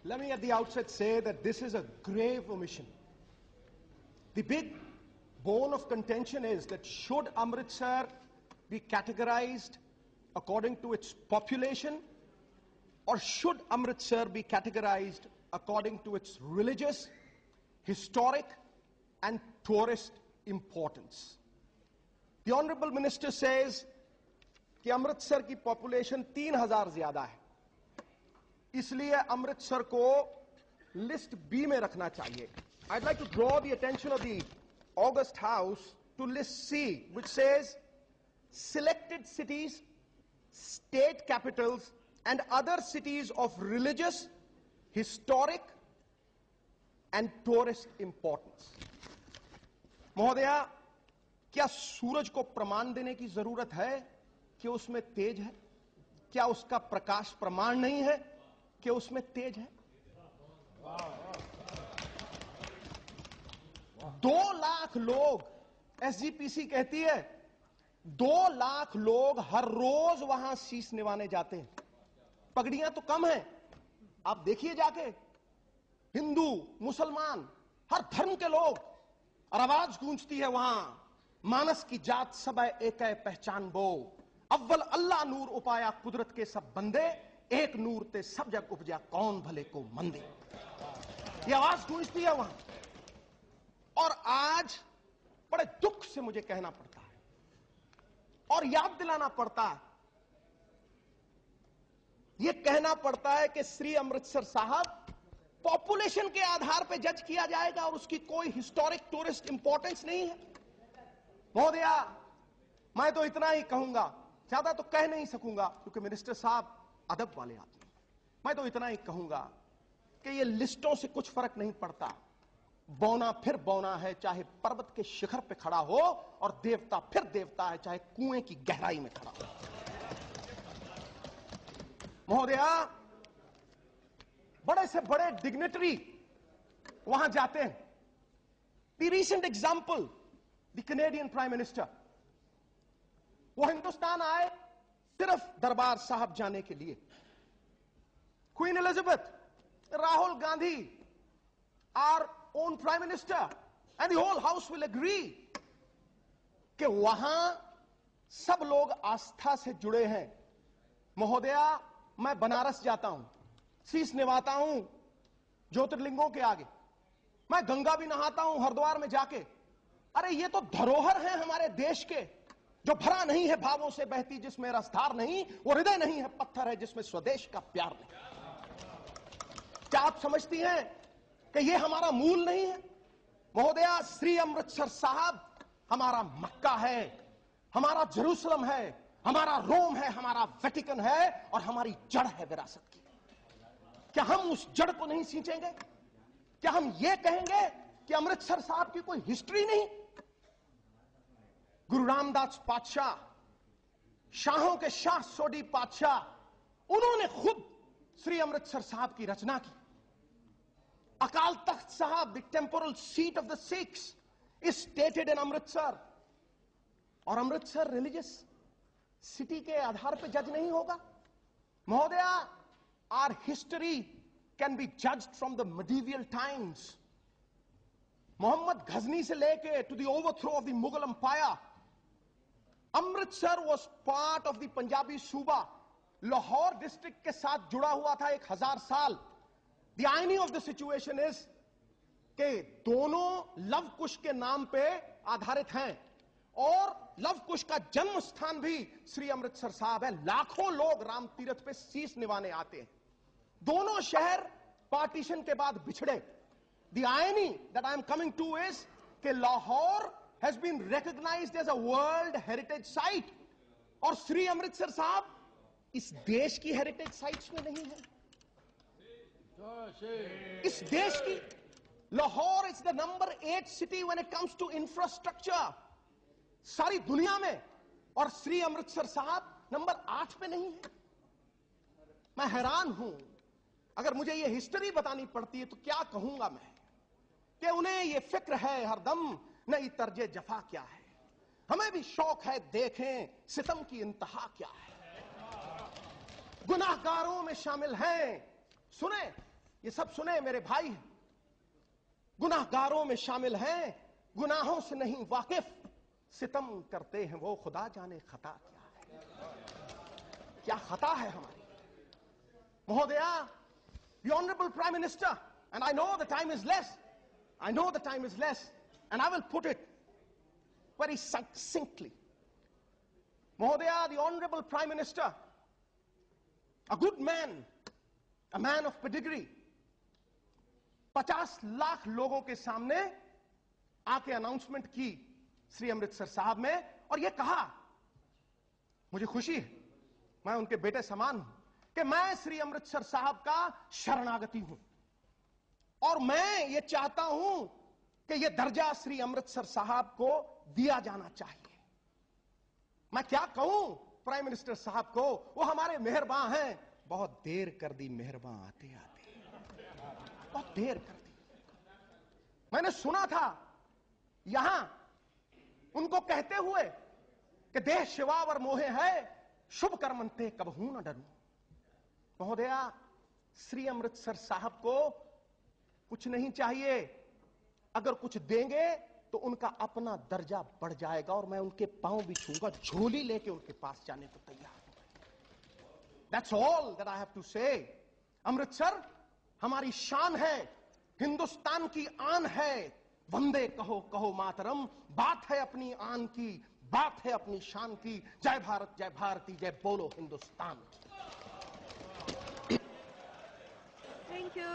Let me at the outset say that this is a grave omission. The big bone of contention is that should Amritsar be categorized according to its population, or should Amritsar be categorized according to its religious, historic, and tourist importance? The Honorable Minister says कि अमृतसर की population 3000 ज्यादा है, इसलिए अमृतसर को list B में रखना चाहिए. I'd like to draw the attention of the August House to list C, which says selected cities, state capitals, and other cities of religious, historic, and tourist importance. महोदया, क्या सूरज को प्रमाण देने की जरूरत है कि उसमें तेज है? क्या उसका प्रकाश प्रमाण नहीं है कि उसमें तेज है? 2 लाख लोग, एसजीपीसी कहती है 2 लाख लोग हर रोज वहां शीश निवाने जाते हैं. पगड़ियां तो कम हैं, आप देखिए जाके, हिंदू, मुसलमान, हर धर्म के लोग, और आवाज गूंजती है वहां, मानस की जात सब एक पहचान बो, अव्वल अल्लाह नूर उपाया कुदरत के सब बंदे, एक नूर ते सब जग उपजा कौन भले को मंदे. ये आवाज गूंजती है वहां. और आज बड़े दुख से मुझे कहना पड़ता है और याद दिलाना पड़ता है, यह कहना पड़ता है कि श्री अमृतसर साहब पॉपुलेशन के आधार पर जज किया जाएगा और उसकी कोई हिस्टोरिक टूरिस्ट इंपॉर्टेंस नहीं है. महोदया, मैं तो इतना ही कहूंगा, ज्यादा तो कह नहीं सकूंगा क्योंकि मिनिस्टर साहब अदब वाले आदमी. मैं तो इतना ही कहूंगा कि ये लिस्टों से कुछ फर्क नहीं पड़ता. बौना फिर बौना है, चाहे पर्वत के शिखर पे खड़ा हो, और देवता फिर देवता है, चाहे कुएं की गहराई में खड़ा हो. महोदया, बड़े से बड़े डिग्नेटरी वहां जाते हैं. The recent example, the Canadian prime minister, वो हिंदुस्तान आए सिर्फ दरबार साहब जाने के लिए. Queen Elizabeth, Rahul Gandhi, our own prime minister, and the whole house will agree कि वहां सब लोग आस्था से जुड़े हैं. महोदया, मैं बनारस जाता हूं, शीश निवाता हूं ज्योतिर्लिंगों के आगे, मैं गंगा भी नहाता हूं हरिद्वार में जाके. अरे ये तो धरोहर है हमारे देश के, जो भरा नहीं है भावों से बहती, जिसमें रसधार नहीं, वो हृदय नहीं है पत्थर है, जिसमें स्वदेश का प्यार नहीं. क्या आप समझती हैं कि ये हमारा मूल नहीं है? महोदया, श्री अमृतसर साहब हमारा मक्का है, हमारा जेरूसलम है, हमारा रोम है, हमारा वेटिकन है, और हमारी जड़ है विरासत की. क्या हम उस जड़ को नहीं सींचेंगे? क्या हम ये कहेंगे कि अमृतसर साहब की कोई हिस्ट्री नहीं? गुरु रामदास पातशाह, शाहों के शाह सोडी पातशाह, उन्होंने खुद श्री अमृतसर साहब की रचना की. अकाल तख्त साहब, the temporal seat of the Sikhs, is stated in Amritsar. और अमृतसर रिलीजियस सिटी के आधार पर जज नहीं होगा? महोदया, our history can be judged from the medieval times. Mohammad Ghazni से लेके to the overthrow of the Mughal empire, Amritsar was part of the Punjabi सूबा. लाहौर डिस्ट्रिक्ट के साथ जुड़ा हुआ था 1000 साल. The irony of the situation is कि दोनों लव कुश के नाम पे आधारित हैं, और लव कुश का जन्म स्थान भी श्री अमृतसर साहब है. लाखों लोग राम तीर्थ पे शीश निवाने आते हैं. दोनों शहर पार्टीशन के बाद बिछड़े. The irony that I am coming to is कि Lahore has been recognized as a world heritage site, और श्री अमृतसर साहब इस देश की हेरिटेज साइट्स में नहीं है. इस देश की Lahore is the number 8 city when it comes to infrastructure सारी दुनिया में, और श्री अमृतसर साहब नंबर 8 पे नहीं है. मैं हैरान हूं. अगर मुझे ये हिस्ट्री बतानी पड़ती है तो क्या कहूंगा मैं, कि उन्हें ये फिक्र है हरदम नई तर्जे जफा क्या है. हमें भी शौक है देखें सितम की इंतहा क्या है. गुनाहगारों में शामिल हैं, सुने ये सब सुने मेरे भाई, गुनाहगारों में शामिल हैं, गुनाहों से नहीं वाकिफ, सितम करते हैं वो, खुदा जाने खता क्या है, क्या खता है हमारी। महोदया, the honorable prime minister, and I know the time is less, I know the time is less, and I will put it very succinctly. Mhodaya, the honorable prime minister, a good man, a man of pedigree, 50 lakh लोगों के सामने आके announcement की श्री अमृतसर साहब में, और ये कहा, मुझे खुशी है, मैं उनके बेटे समान हूं, कि मैं श्री अमृतसर साहब का शरणागति हूं, और मैं ये चाहता हूं कि ये दर्जा श्री अमृतसर साहब को दिया जाना चाहिए। मैं क्या कहूं प्राइम मिनिस्टर साहब को, वो हमारे मेहरबान हैं। बहुत देर कर दी मेहरबान आते आते, बहुत देर कर दी। मैंने सुना था यहां उनको कहते हुए कि देह शिवावर मोहे है, शुभ कर्मंते कबहू न डरूं। महोदया, श्री अमृतसर साहब को कुछ नहीं चाहिए, अगर कुछ देंगे तो उनका अपना दर्जा बढ़ जाएगा, और मैं उनके पांव भी छूंगा, झोली लेके उनके पास जाने को तैयार हूं। That's all that I have to say. Amritsar हमारी शान है, हिंदुस्तान की आन है, वंदे कहो कहो मातरम, बात है अपनी आन की, बात है अपनी शान की, जय भारत जय भारती जय बोलो हिंदुस्तान की। Thank you.